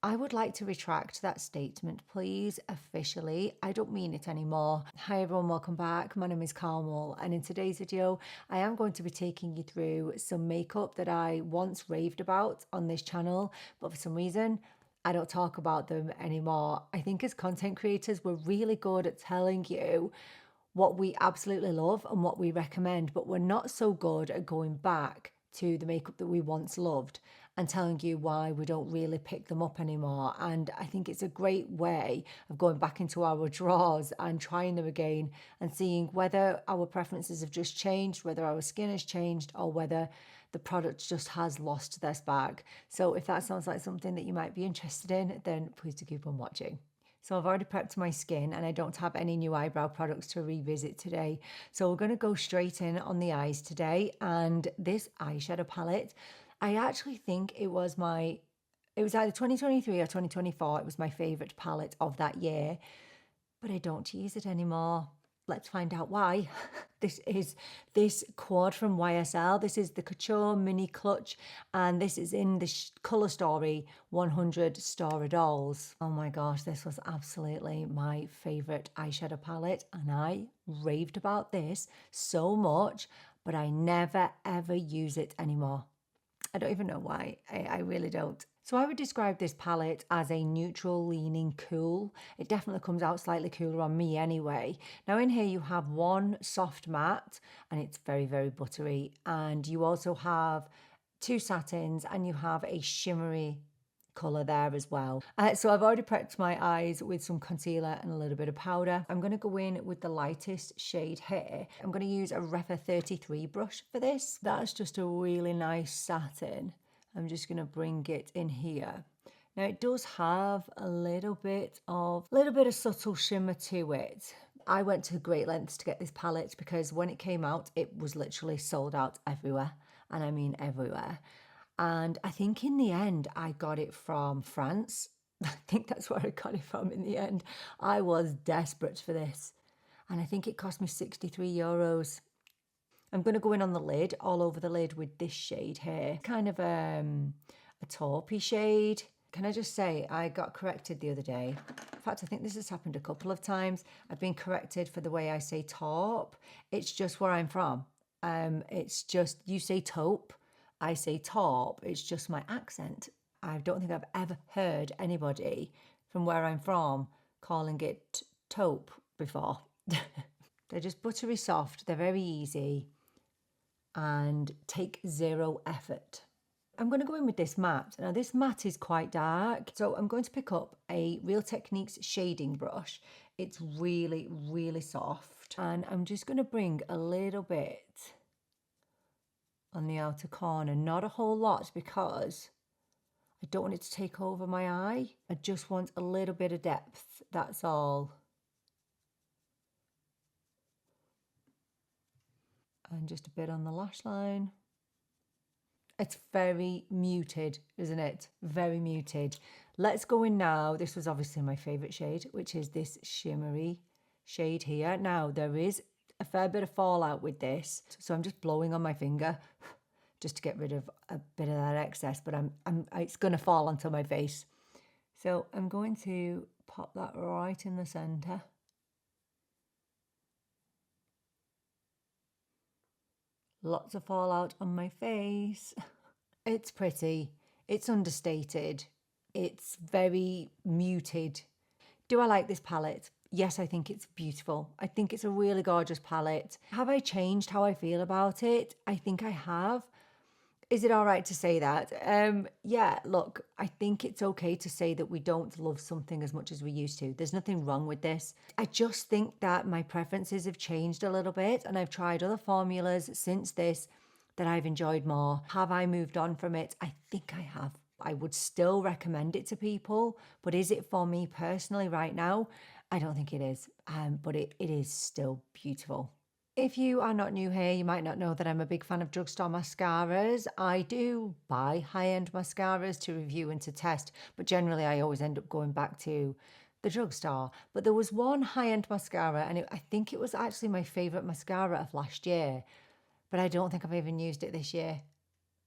I would like to retract that statement, please, officially. I don't mean it anymore. Hi everyone, welcome back. My name is Carmel, and in today's video, I am going to be taking you through some makeup that I once raved about on this channel, but for some reason, I don't talk about them anymore. I think as content creators, we're really good at telling you what we absolutely love and what we recommend, but we're not so good at going back to the makeup that we once loved and telling you why we don't really pick them up anymore. And I think it's a great way of going back into our drawers and trying them again and seeing whether our preferences have just changed, whether our skin has changed, or whether the product just has lost their spark. So if that sounds like something that you might be interested in, then please do keep on watching. So I've already prepped my skin and I don't have any new eyebrow products to revisit today. So we're going to go straight in on the eyes today. And this eyeshadow palette, I actually think it was either 2023 or 2024. It was my favorite palette of that year, but I don't use it anymore. Let's find out why. This is this quad from YSL. This is the Couture Mini Clutch, and this is in the Colour Story 100 Stora Dolls. Oh my gosh, this was absolutely my favourite eyeshadow palette, and I raved about this so much, but I never ever use it anymore. I don't even know why. I really don't. So I would describe this palette as a neutral leaning cool. It definitely comes out slightly cooler on me anyway. Now in here you have one soft matte and it's very, very buttery. And you also have two satins and you have a shimmery colour there as well. So I've already prepped my eyes with some concealer and a little bit of powder. I'm going to go in with the lightest shade here. I'm going to use a Refa 33 brush for this. That's just a really nice satin. I'm just going to bring it in here. Now it does have a little bit of subtle shimmer to it. I went to great lengths to get this palette because when it came out, it was literally sold out everywhere. And I mean everywhere. And I think in the end, I got it from France. I think that's where I got it from in the end. I was desperate for this. And I think it cost me 63 euros. I'm going to go in on the lid, all over the lid with this shade here. Kind of a taupey shade. Can I just say, I got corrected the other day. In fact, I think this has happened a couple of times. I've been corrected for the way I say taupe. It's just where I'm from. It's just, you say taupe, I say taupe. It's just my accent. I don't think I've ever heard anybody from where I'm from calling it taupe before. They're just buttery soft. They're very easy and take zero effort. I'm going to go in with this matte. Now this matte is quite dark, so I'm going to pick up a Real Techniques shading brush. It's really, really soft, and I'm just going to bring a little bit on the outer corner, not a whole lot because I don't want it to take over my eye. I just want a little bit of depth, that's all. And just a bit on the lash line. It's very muted, isn't it? Very muted. Let's go in now. This was obviously my favourite shade, which is this shimmery shade here. Now, there is a fair bit of fallout with this, so I'm just blowing on my finger just to get rid of a bit of that excess, but it's going to fall onto my face. So I'm going to pop that right in the centre. Lots of fallout on my face. It's pretty. It's understated. It's very muted. Do I like this palette? Yes, I think it's beautiful. I think it's a really gorgeous palette. Have I changed how I feel about it? I think I have. Is it all right to say that? Yeah, look, I think it's okay to say that we don't love something as much as we used to. There's nothing wrong with this. I just think that my preferences have changed a little bit and I've tried other formulas since this that I've enjoyed more. Have I moved on from it? I think I have. I would still recommend it to people, but is it for me personally right now? I don't think it is, but it is still beautiful. If you are not new here, you might not know that I'm a big fan of drugstore mascaras. I do buy high-end mascaras to review and to test, but generally I always end up going back to the drugstore. But there was one high-end mascara, and I think it was actually my favourite mascara of last year, but I don't think I've even used it this year.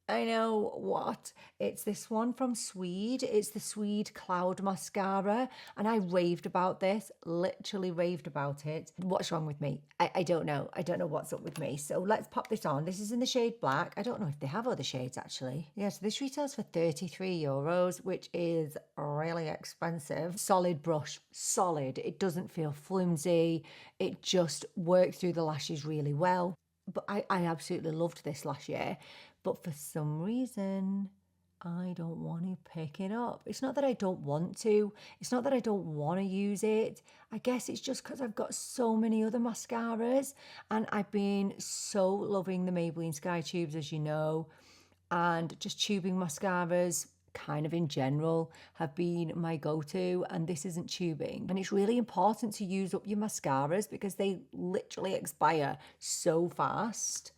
I know what. It's this one from Sweed. It's the Sweed Cloud Mascara. And I raved about this, literally raved about it. What's wrong with me? I don't know. I don't know what's up with me. So let's pop this on. This is in the shade black. I don't know if they have other shades actually. Yeah, so this retails for €33, which is really expensive. Solid brush, solid. It doesn't feel flimsy. It just works through the lashes really well. But I absolutely loved this last year. But for some reason, I don't want to pick it up. It's not that I don't want to. It's not that I don't want to use it. I guess it's just because I've got so many other mascaras. And I've been so loving the Maybelline Sky Tubes, as you know. And just tubing mascaras, kind of in general, have been my go-to, and this isn't tubing. And it's really important to use up your mascaras because they literally expire so fast.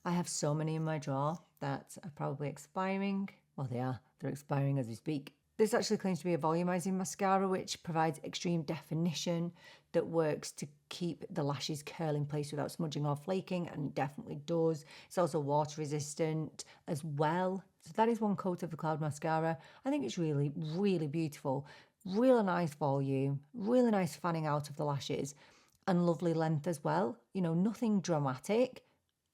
I have so many in my drawer that are probably expiring. Well, they are. They're expiring as we speak. This actually claims to be a volumizing mascara, which provides extreme definition that works to keep the lashes curl in place without smudging or flaking, and it definitely does. It's also water resistant as well. So that is one coat of the Cloud Mascara. I think it's really, really beautiful. Really nice volume, really nice fanning out of the lashes, and lovely length as well. You know, nothing dramatic,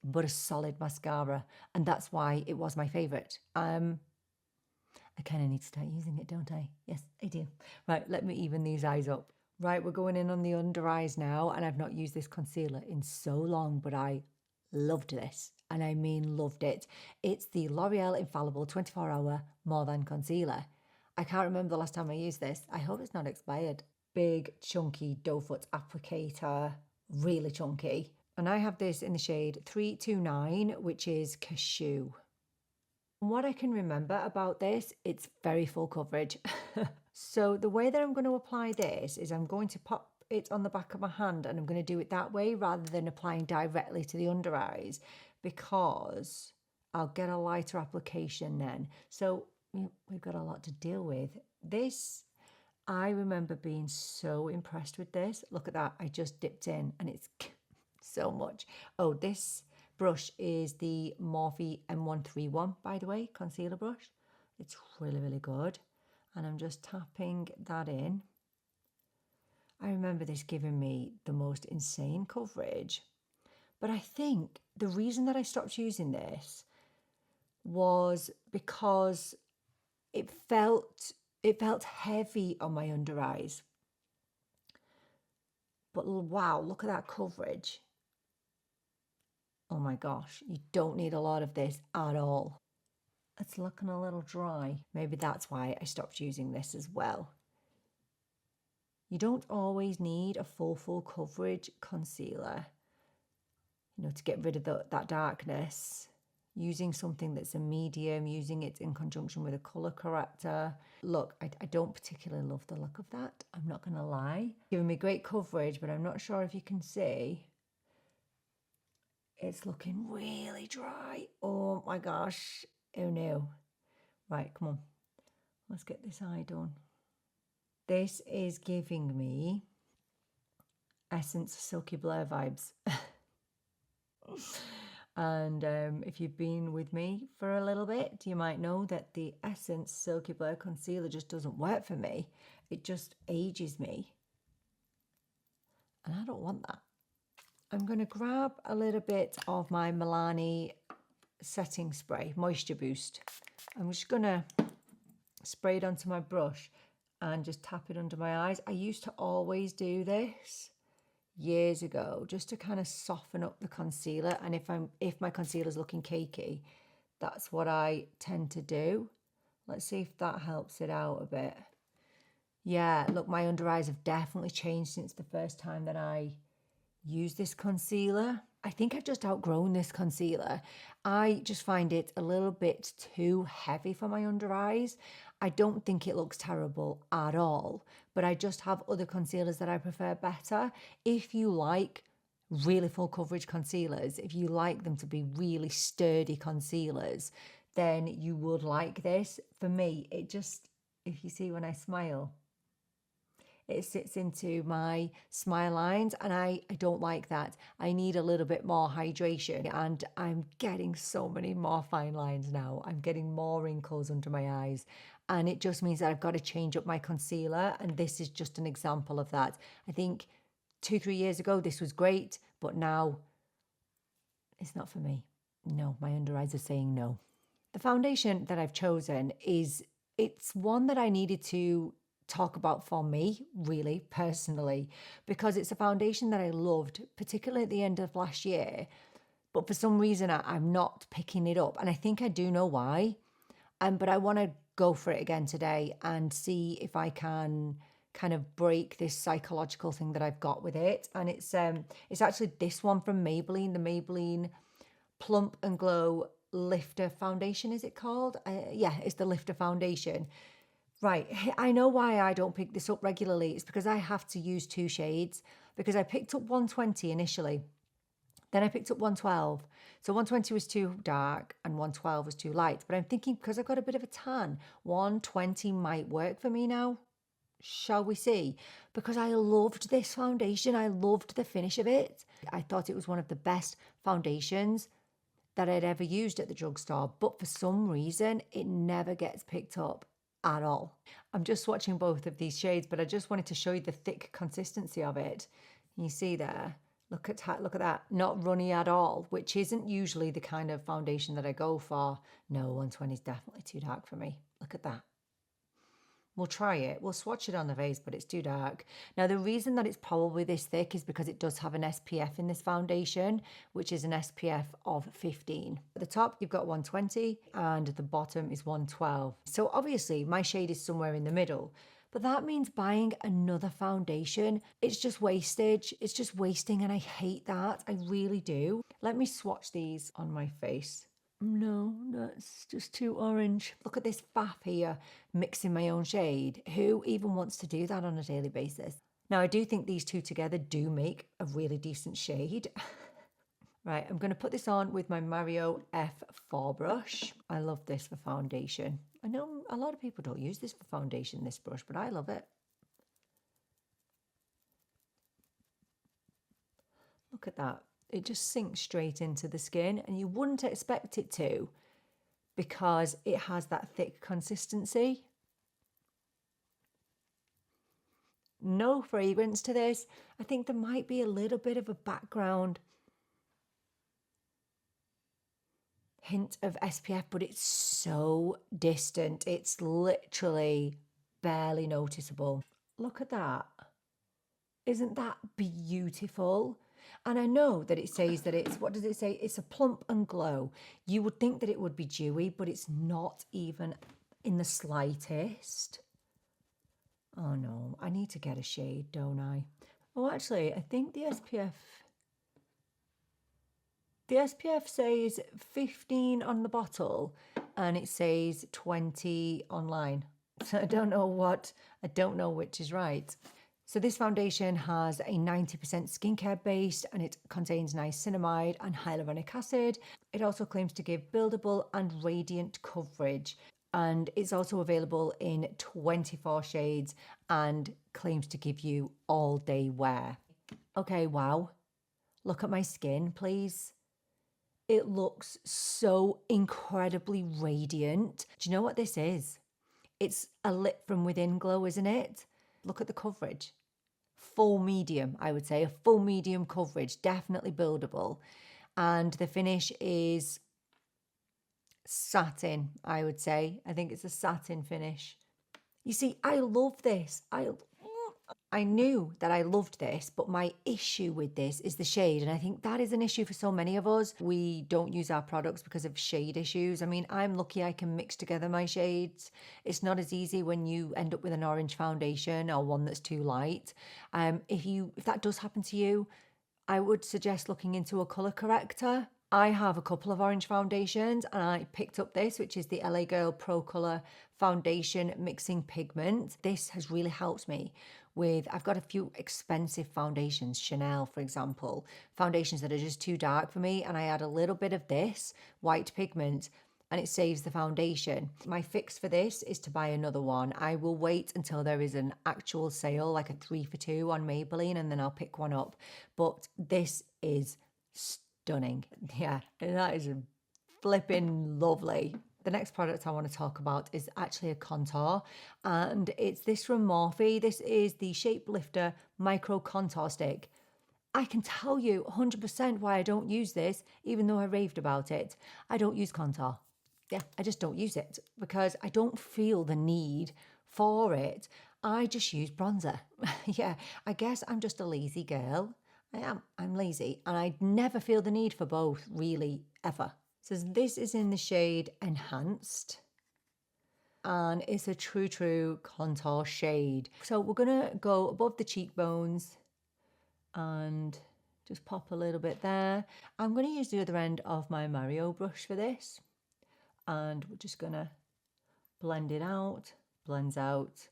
but a solid mascara. And that's why it was my favourite. I kind of need to start using it, don't I? Yes, I do. Right, let me even these eyes up. Right, we're going in on the under eyes now, and I've not used this concealer in so long, but I loved this, and I mean loved it. It's the L'Oreal Infallible 24-Hour More Than Concealer. I can't remember the last time I used this. I hope it's not expired. Big, chunky doe foot applicator, really chunky. And I have this in the shade 329, which is Cashew. What I can remember about this, it's very full coverage. So the way that I'm going to apply this is I'm going to pop it on the back of my hand, and I'm going to do it that way rather than applying directly to the under eyes, because I'll get a lighter application then. So we've got a lot to deal with. This, I remember being so impressed with this. Look at that. I just dipped in and it's so much. Oh, this brush is the Morphe M131, by the way, concealer brush. It's really, really good. And I'm just tapping that in. I remember this giving me the most insane coverage. But I think the reason that I stopped using this was because it felt heavy on my under eyes. But wow, look at that coverage. Oh my gosh, you don't need a lot of this at all. It's looking a little dry. Maybe that's why I stopped using this as well. You don't always need a full coverage concealer, you know, to get rid of that darkness. Using something that's a medium, using it in conjunction with a colour corrector. Look, I don't particularly love the look of that, I'm not going to lie. Giving me great coverage, but I'm not sure if you can see. It's looking really dry. Oh my gosh. Oh no. Right, come on. Let's get this eye done. This is giving me Essence Silky Blur vibes. And if you've been with me for a little bit, you might know that the Essence Silky Blur concealer just doesn't work for me. It just ages me. And I don't want that. I'm going to grab a little bit of my Milani setting spray, Moisture Boost. I'm just going to spray it onto my brush and just tap it under my eyes. I used to always do this years ago just to kind of soften up the concealer, and if my concealer's looking cakey, that's what I tend to do. Let's see if that helps it out a bit. Yeah, look, my under eyes have definitely changed since the first time that I used this concealer. I think I've just outgrown this concealer. I just find it a little bit too heavy for my under eyes. I don't think it looks terrible at all, but I just have other concealers that I prefer better. If you like really full coverage concealers, if you like them to be really sturdy concealers, then you would like this. For me, it just, if you see when I smile, it sits into my smile lines, and I don't like that. I need a little bit more hydration, and I'm getting so many more fine lines now. I'm getting more wrinkles under my eyes, and it just means that I've got to change up my concealer, and this is just an example of that. I think 2-3 years ago this was great, but now it's not for me. No, my under eyes are saying no. The foundation that I've chosen it's one that I needed to talk about for me, really, personally, because it's a foundation that I loved, particularly at the end of last year. But for some reason, I'm not picking it up. And I think I do know why. But I want to go for it again today and see if I can kind of break this psychological thing that I've got with it. And it's actually this one from Maybelline, the Maybelline Plump and Glow Lifter Foundation, is it called? Yeah, it's the Lifter Foundation. Right, I know why I don't pick this up regularly. It's because I have to use 2 shades, because I picked up 120 initially. Then I picked up 112. So 120 was too dark and 112 was too light. But I'm thinking, because I've got a bit of a tan, 120 might work for me now. Shall we see? Because I loved this foundation. I loved the finish of it. I thought it was one of the best foundations that I'd ever used at the drugstore. But for some reason, it never gets picked up at all. I'm just swatching both of these shades, but I just wanted to show you the thick consistency of it. You see there? Look at that, not runny at all, which isn't usually the kind of foundation that I go for. No, 120 is definitely too dark for me. Look at that. We'll try it. We'll swatch it on the face, but it's too dark. Now, the reason that it's probably this thick is because it does have an SPF in this foundation, which is an SPF of 15. At the top, you've got 120, and at the bottom is 112. So obviously, my shade is somewhere in the middle. But that means buying another foundation, it's just wastage. It's just wasting, and I hate that. I really do. Let me swatch these on my face. No, that's just too orange. Look at this faff here, mixing my own shade. Who even wants to do that on a daily basis? Now, I do think these two together do make a really decent shade. Right, I'm going to put this on with my Mario F4 brush. I love this for foundation. I know a lot of people don't use this for foundation, this brush, but I love it. Look at that. It just sinks straight into the skin, and you wouldn't expect it to because it has that thick consistency. No fragrance to this. I think there might be a little bit of a background hint of SPF, but it's so distant. It's literally barely noticeable. Look at that. Isn't that beautiful? And I know that it says that it's, what does it say? It's a plump and glow. You would think that it would be dewy, but it's not even in the slightest. Oh no, I need to get a shade, don't I? Oh, actually, I think the SPF says 15 on the bottle and it says 20 online. So I don't know which is right. So this foundation has a 90% skincare base, and it contains niacinamide and hyaluronic acid. It also claims to give buildable and radiant coverage, and it's also available in 24 shades and claims to give you all day wear. Okay, wow. Look at my skin, please. It looks so incredibly radiant. Do you know what this is? It's a lit from within glow, isn't it? Look at the coverage. Full medium, I would say, a full medium coverage, definitely buildable. And the finish is satin, I would say. I think it's a satin finish. You see, I love this. I knew that I loved this, but my issue with this is the shade. And I think that is an issue for so many of us. We don't use our products because of shade issues. I mean, I'm lucky I can mix together my shades. It's not as easy when you end up with an orange foundation or one that's too light. If that does happen to you, I would suggest looking into a color corrector. I have a couple of orange foundations, and I picked up this, which is the LA Girl Pro.Color Foundation Mixing Pigment. This has really helped me with, I've got a few expensive foundations, Chanel, for example, foundations that are just too dark for me, and I add a little bit of this white pigment, and it saves the foundation. My fix for this is to buy another one. I will wait until there is an actual sale, like a 3 for 2 on Maybelline, and then I'll pick one up. But this is stunning. Yeah, that is flipping lovely. The next product I want to talk about is actually a contour, and it's this from Morphe. This is the Shapelifter Micro Contour Stick. I can tell you 100% why I don't use this, even though I raved about it. I don't use contour. Yeah, I just don't use it because I don't feel the need for it. I just use bronzer. Yeah, I guess I'm just a lazy girl. I am. I'm lazy, and I never feel the need for both, really, ever. So this is in the shade Enhanced, and it's a true contour shade. So we're gonna go above the cheekbones and just pop a little bit there. I'm going to use the other end of my Mario brush for this, and we're just going to blend it out. Blends out.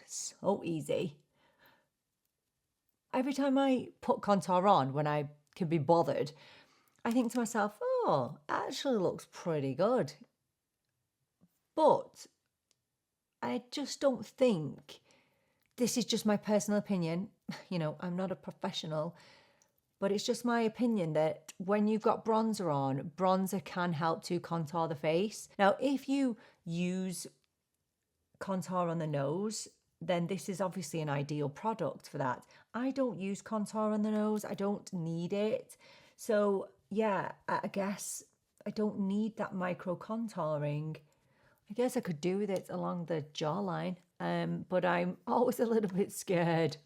So easy. Every time I put contour on, when I can be bothered, I think to myself, oh, it actually looks pretty good. But I just don't think, this is just my personal opinion, you know, I'm not a professional, but it's just my opinion that when you've got bronzer on, bronzer can help to contour the face. Now, if you use contour on the nose, then this is obviously an ideal product for that. I don't use contour on the nose. I don't need it. So yeah, I guess I don't need that micro contouring. I guess I could do with it along the jawline, but I'm always a little bit scared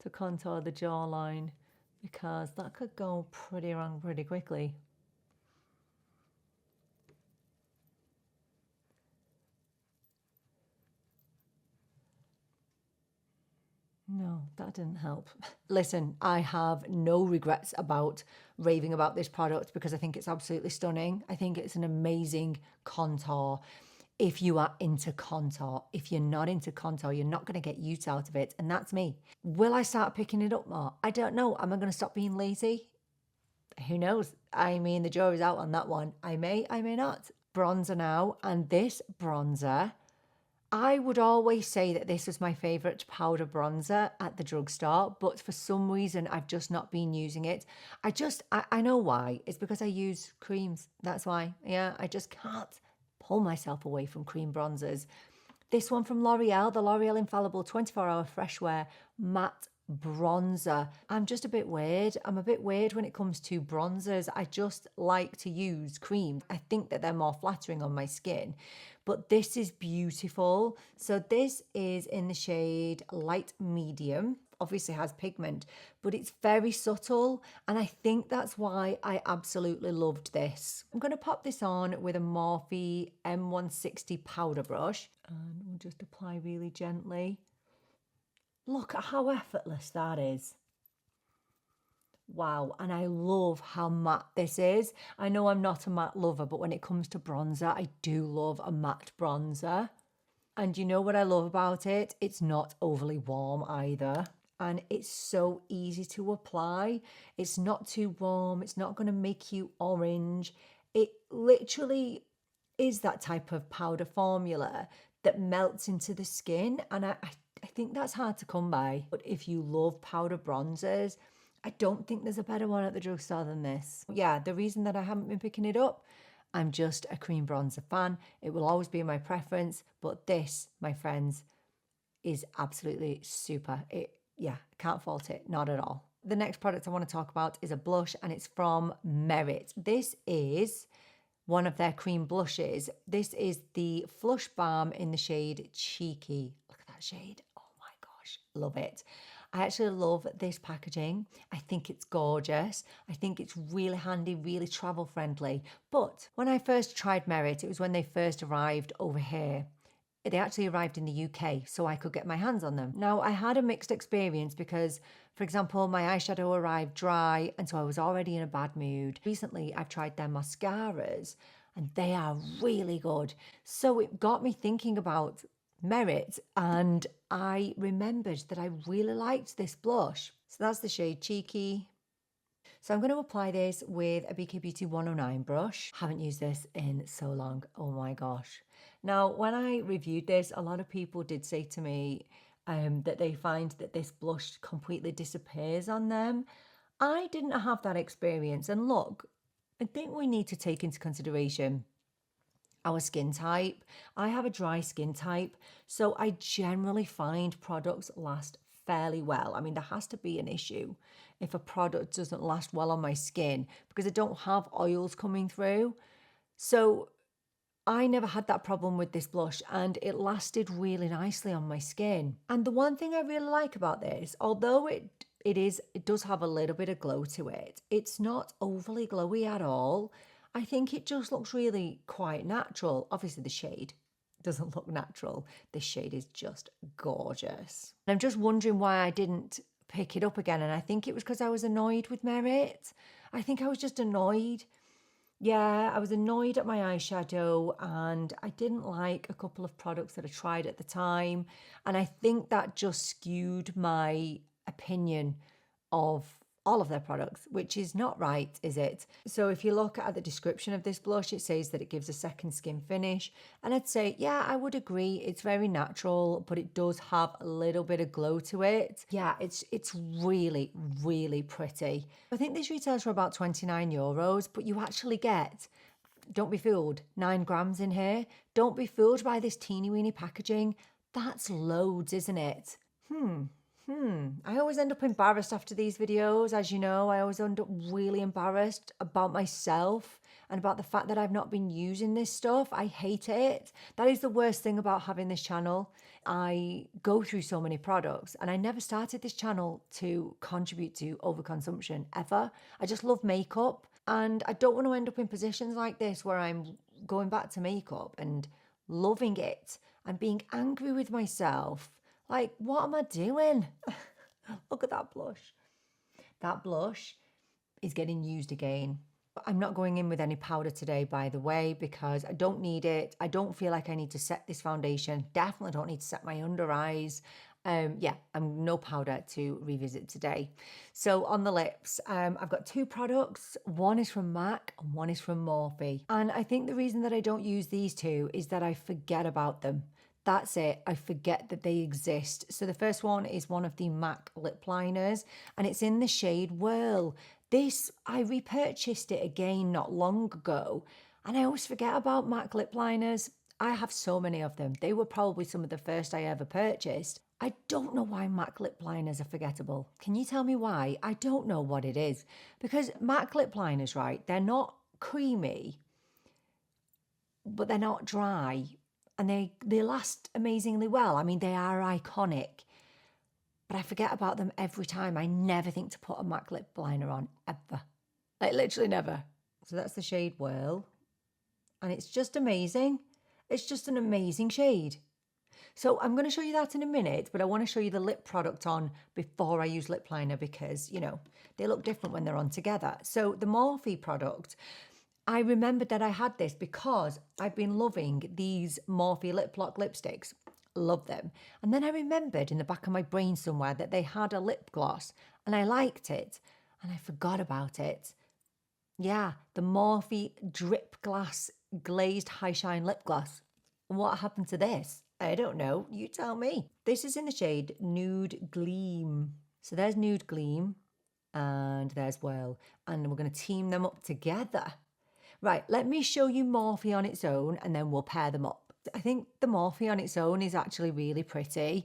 to contour the jawline because that could go pretty wrong pretty quickly. No, that didn't help. Listen, I have no regrets about raving about this product because I think it's absolutely stunning. I think it's an amazing contour. If you are into contour, if you're not into contour, you're not going to get use out of it. And that's me. Will I start picking it up more? I don't know. Am I going to stop being lazy? Who knows? I mean, the jury's out on that one. I may not. Bronzer now. And this bronzer, I would always say that this was my favourite powder bronzer at the drugstore, but for some reason I've just not been using it. I know why. It's because I use creams. That's why. Yeah, I just can't pull myself away from cream bronzers. This one from L'Oreal, the L'Oreal Infallible 24-Hour Fresh Wear Matte Bronzer. I'm just a bit weird. I'm a bit weird when it comes to bronzers. I just like to use cream. I think that they're more flattering on my skin. But this is beautiful. So this is in the shade Light Medium. Obviously has pigment, but it's very subtle. And I think that's why I absolutely loved this. I'm going to pop this on with a Morphe M160 powder brush. And we'll just apply really gently. Look at how effortless that is. Wow, and I love how matte this is. I know I'm not a matte lover, but when it comes to bronzer, I do love a matte bronzer. And you know what I love about it? It's not overly warm either. And it's so easy to apply. It's not too warm. It's not going to make you orange. It literally is that type of powder formula that melts into the skin. And I think that's hard to come by. But if you love powder bronzers, I don't think there's a better one at the drugstore than this. Yeah, the reason that I haven't been picking it up, I'm just a cream bronzer fan. It will always be my preference. But this, my friends, is absolutely super. Yeah, can't fault it, not at all. The next product I want to talk about is a blush, and it's from Merit. This is one of their cream blushes. This is the Flush Balm in the shade Cheeky. Look at that shade. Oh my gosh, love it. I actually love this packaging. I think it's gorgeous. I think it's really handy, really travel friendly. But when I first tried Merit, it was when they first arrived over here. They actually arrived in the UK, so I could get my hands on them. Now, I had a mixed experience because, for example, my eyeshadow arrived dry, and so I was already in a bad mood. Recently, I've tried their mascaras, and they are really good. So it got me thinking about Merit, and I remembered that I really liked this blush. So that's the shade Cheeky. So I'm going to apply this with a BK Beauty 109 brush. Haven't used this in so long. Oh my gosh. Now, when I reviewed this, a lot of people did say to me that they find that this blush completely disappears on them. I didn't have that experience. And look, I think we need to take into consideration our skin type. I have a dry skin type, so I generally find products last fairly well. I mean, there has to be an issue if a product doesn't last well on my skin because I don't have oils coming through. So I never had that problem with this blush and it lasted really nicely on my skin. And the one thing I really like about this, although it does have a little bit of glow to it, it's not overly glowy at all. I think it just looks really quite natural. Obviously the shade doesn't look natural. This shade is just gorgeous. And I'm just wondering why I didn't pick it up again. And I think it was because I was annoyed with Merit. I think I was just annoyed. Yeah, I was annoyed at my eyeshadow and I didn't like a couple of products that I tried at the time. And I think that just skewed my opinion of all of their products, which is not right, is it? So if you look at the description of this blush, it says that it gives a second skin finish. And I'd say, yeah, I would agree. It's very natural, but it does have a little bit of glow to it. Yeah, it's really, really pretty. I think this retails for about €29, but you actually get, don't be fooled, 9 grams in here. Don't be fooled by this teeny weeny packaging. That's loads, isn't it? I always end up embarrassed after these videos. As you know, I always end up really embarrassed about myself and about the fact that I've not been using this stuff. I hate it. That is the worst thing about having this channel. I go through so many products and I never started this channel to contribute to overconsumption ever. I just love makeup and I don't want to end up in positions like this where I'm going back to makeup and loving it and being angry with myself. Like, what am I doing? Look at that blush. That blush is getting used again. I'm not going in with any powder today, by the way, because I don't need it. I don't feel like I need to set this foundation. Definitely don't need to set my under eyes. Yeah, I'm no powder to revisit today. So on the lips, I've got 2 products. One is from MAC and one is from Morphe. And I think the reason that I don't use these 2 is that I forget about them. That's it. I forget that they exist. So the first one is one of the MAC lip liners and it's in the shade Whirl. This, I repurchased it again not long ago and I always forget about MAC lip liners. I have so many of them. They were probably some of the first I ever purchased. I don't know why MAC lip liners are forgettable. Can you tell me why? I don't know what it is. Because MAC lip liners, right, they're not creamy, but they're not dry. And they last amazingly well. I mean, they are iconic. But I forget about them every time. I never think to put a MAC lip liner on, ever. Like, literally never. So that's the shade Whirl. And it's just amazing. It's just an amazing shade. So I'm going to show you that in a minute, but I want to show you the lip product on before I use lip liner because, you know, they look different when they're on together. So the Morphe product, I remembered that I had this because I've been loving these Morphe Lip Lock lipsticks. Love them. And then I remembered in the back of my brain somewhere that they had a lip gloss and I liked it and I forgot about it. Yeah, the Morphe Dripglass Glazed High Shine Lip Gloss. What happened to this? I don't know. You tell me. This is in the shade Nude Gleam. So there's Nude Gleam and there's Whirl. And we're going to team them up together. Right, let me show you Morphe on its own and then we'll pair them up. I think the Morphe on its own is actually really pretty.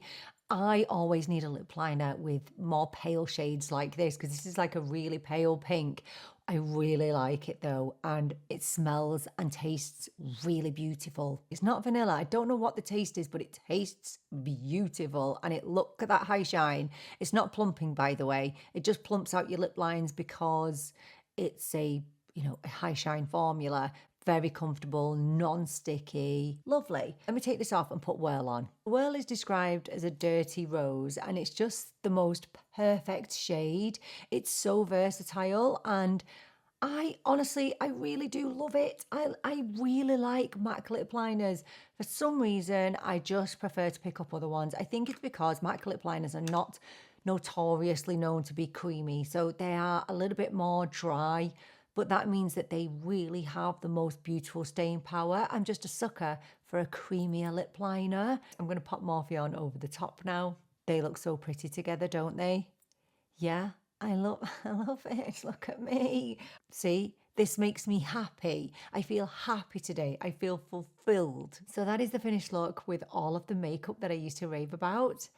I always need a lip liner with more pale shades like this because this is like a really pale pink. I really like it though, and it smells and tastes really beautiful. It's not vanilla. I don't know what the taste is, but it tastes beautiful. And look at that high shine. It's not plumping, by the way. It just plumps out your lip lines because it's a high shine formula. Very comfortable, non-sticky, lovely. Let me take this off and put Whirl on. Whirl is described as a dirty rose and it's just the most perfect shade. It's so versatile and I really do love it. I really like MAC lip liners. For some reason, I just prefer to pick up other ones. I think it's because MAC lip liners are not notoriously known to be creamy. So they are a little bit more dry, but that means that they really have the most beautiful staying power. I'm just a sucker for a creamier lip liner. I'm going to pop Morphe on over the top now. They look so pretty together, don't they? Yeah, I love it. Look at me. See, this makes me happy. I feel happy today. I feel fulfilled. So that is the finished look with all of the makeup that I used to rave about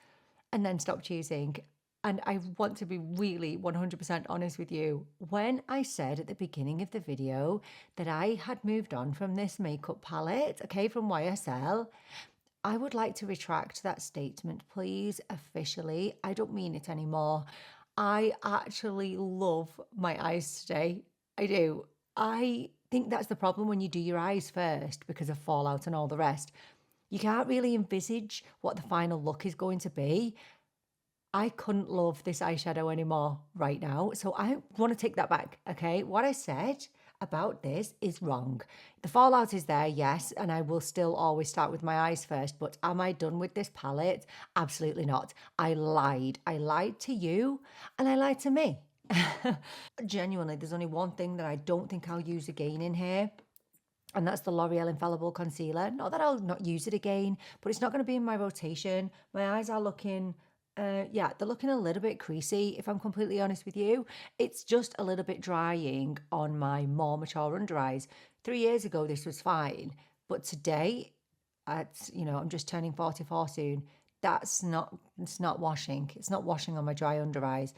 and then stopped using. And I want to be really 100% honest with you. When I said at the beginning of the video that I had moved on from this makeup palette, okay, from YSL, I would like to retract that statement, please, officially. I don't mean it anymore. I actually love my eyes today. I do. I think that's the problem when you do your eyes first because of fallout and all the rest. You can't really envisage what the final look is going to be. I couldn't love this eyeshadow anymore right now. So I want to take that back, okay? What I said about this is wrong. The fallout is there, yes, and I will still always start with my eyes first, but am I done with this palette? Absolutely not. I lied. I lied to you and I lied to me. Genuinely, there's only one thing that I don't think I'll use again in here, and that's the L'Oreal Infallible Concealer. Not that I'll not use it again, but it's not going to be in my rotation. My eyes are looking, yeah, they're looking a little bit creasy, if I'm completely honest with you. It's just a little bit drying on my more mature under eyes. 3 years ago, this was fine. But today, I'm just turning 44 soon. It's not washing. It's not washing on my dry under eyes.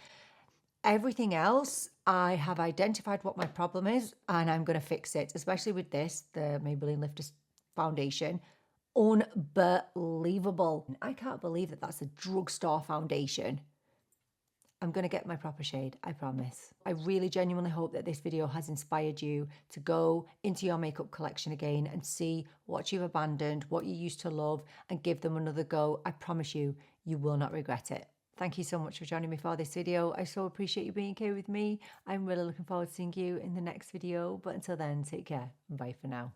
Everything else, I have identified what my problem is and I'm going to fix it, especially with this, the Maybelline Lifter Foundation. Unbelievable. I can't believe that that's a drugstore foundation. I'm going to get my proper shade, I promise. I really genuinely hope that this video has inspired you to go into your makeup collection again and see what you've abandoned, what you used to love, and give them another go. I promise you, you will not regret it. Thank you so much for joining me for this video. I so appreciate you being here with me. I'm really looking forward to seeing you in the next video. But until then, take care and bye for now.